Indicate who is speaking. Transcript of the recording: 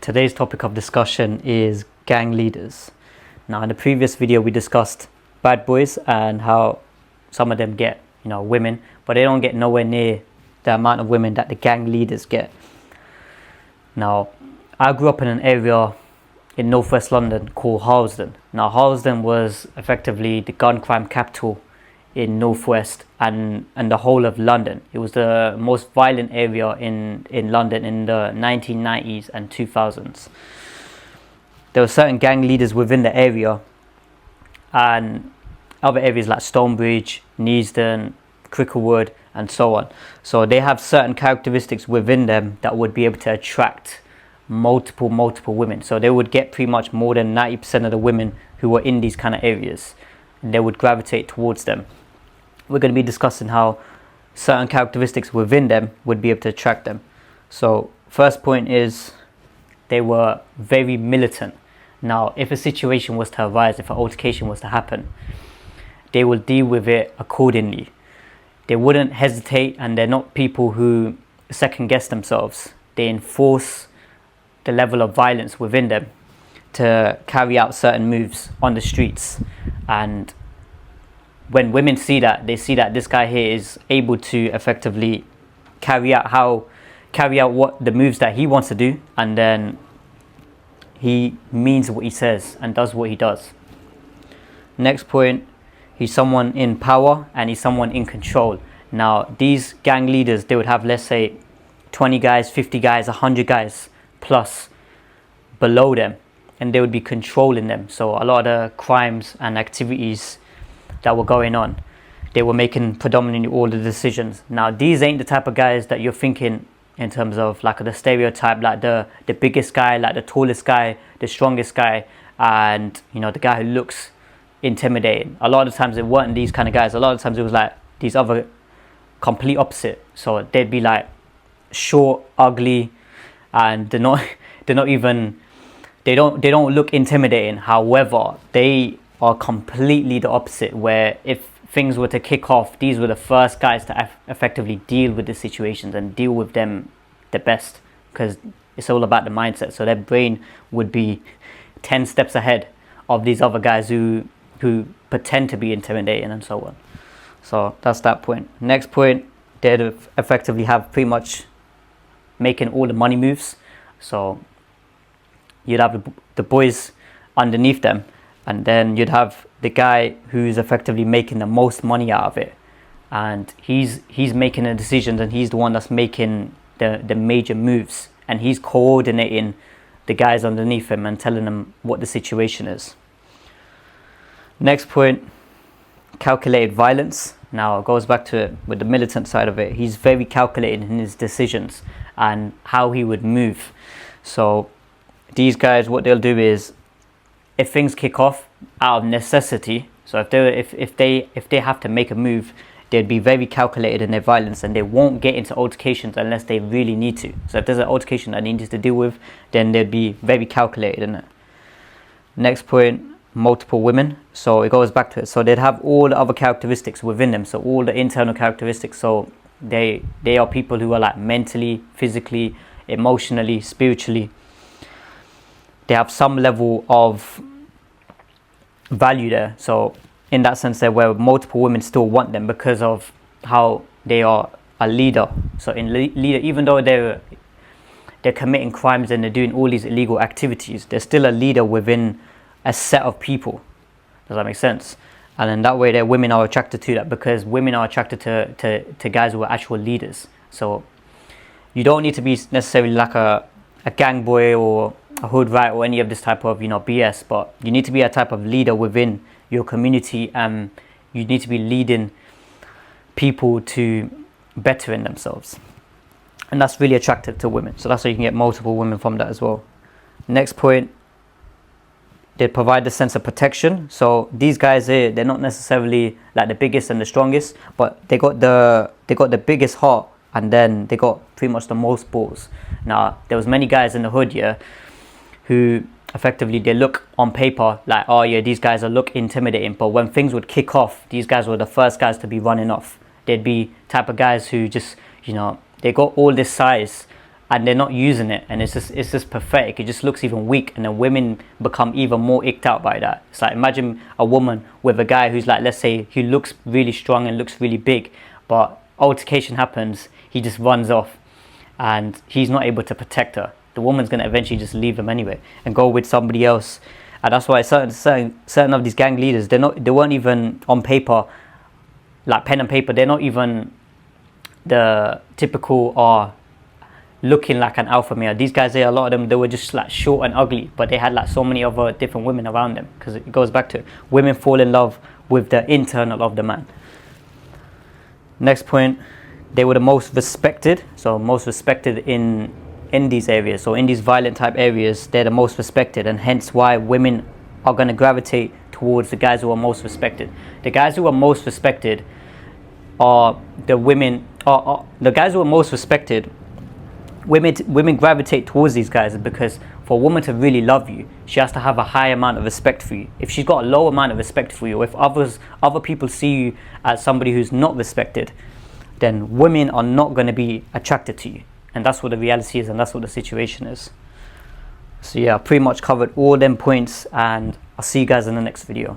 Speaker 1: Today's topic of discussion is gang leaders. Now, in the previous video, we discussed bad boys and how some of them get, women, but they don't get nowhere near the amount of women that the gang leaders get. Now, I grew up in an area in northwest London called Harlesden. Now, Harlesden was effectively the gun crime capital in northwest and the whole of London. It was the most violent area in London in the 1990s and 2000s. There were certain gang leaders within the area, and other areas like Stonebridge, Neasden, Cricklewood, and so on. So they have certain characteristics within them that would be able to attract multiple women. So they would get pretty much more than 90% of the women who were in these kind of areas, and they would gravitate towards them. We're going to be discussing how certain characteristics within them would be able to attract them. So first point is they were very militant. Now, if a situation was to arise, if an altercation was to happen, they will deal with it accordingly. They wouldn't hesitate, and they're not people who second guess themselves. They enforce the level of violence within them to carry out certain moves on the streets. And when women see that, they see that this guy here is able to effectively carry out what the moves that he wants to do, and then he means what he says and does what he does. Next point, he's someone in power and he's someone in control. Now, these gang leaders, they would have, let's say, 20 guys, 50 guys, 100 guys plus below them, and they would be controlling them. So a lot of the crimes and activities that were going on, they were making predominantly all the decisions. Now, these ain't the type of guys that you're thinking in terms of like the stereotype, like the biggest guy, like the tallest guy, the strongest guy, and the guy who looks intimidating. A lot of times it weren't these kind of guys. A lot of times it was like these other complete opposite. So they'd be like short, ugly, and they don't look intimidating. However, they are completely the opposite, where if things were to kick off, these were the first guys to effectively deal with the situations and deal with them the best, because it's all about the mindset. So their brain would be 10 steps ahead of these other guys who pretend to be intimidating and so on. So that's that point. Next point, they'd effectively have pretty much making all the money moves. So you'd have the boys underneath them, and then you'd have the guy who's effectively making the most money out of it, and he's making the decisions, and he's the one that's making the major moves, and he's coordinating the guys underneath him and telling them what the situation is. Next point, calculated violence. Now it goes back to it with the militant side of it. He's very calculated in his decisions and how he would move. So these guys, what they'll do is, if things kick off out of necessity, so if they have to make a move, they'd be very calculated in their violence, and they won't get into altercations unless they really need to. So if there's an altercation that they need to deal with, then they'd be very calculated in it. Next point, multiple women. So it goes back to it. So they'd have all the other characteristics within them, so all the internal characteristics. So they are people who are like mentally, physically, emotionally, spiritually, they have some level of value there. So in that sense, there where multiple women still want them because of how they are a leader. So in leader, even though they're committing crimes and they're doing all these illegal activities, they're still a leader within a set of people. Does that make sense? And then that way, their women are attracted to that, because women are attracted to guys who are actual leaders. So you don't need to be necessarily like a gang boy or a hood rat or any of this type of BS, but you need to be a type of leader within your community, and you need to be leading people to bettering themselves, and that's really attractive to women. So that's how you can get multiple women from that as well. Next point, they provide the sense of protection. So these guys here, they're not necessarily like the biggest and the strongest, but they got the biggest heart, and then they got pretty much the most balls. Now, there was many guys in the hood, who effectively, they look on paper like, oh yeah, these guys look intimidating, but when things would kick off, these guys were the first guys to be running off. They'd be type of guys who just, they got all this size and they're not using it, and it's just pathetic. It just looks even weak, and then women become even more icked out by that. It's like, imagine a woman with a guy who's like, let's say, who looks really strong and looks really big, but altercation happens, he just runs off and he's not able to protect her. The woman's going to eventually just leave him anyway and go with somebody else. And that's why certain of these gang leaders, they weren't even on paper, like pen and paper, they're not even the typical looking like an alpha male. These guys, a lot of them, they were just like short and ugly, but they had like so many other different women around them, because it goes back to women fall in love with the internal of the man. Next point, they were the most respected. So most respected in these areas. So in these violent type areas, they're the most respected, and hence why women are going to gravitate towards the guys who are most respected. The guys who are most respected are the women. The guys who are most respected, women gravitate towards these guys, because for a woman to really love you, she has to have a high amount of respect for you. If she's got a low amount of respect for you, if other people see you as somebody who's not respected, then women are not going to be attracted to you. And that's what the reality is, and that's what the situation is. So yeah, I pretty much covered all them points, and I'll see you guys in the next video.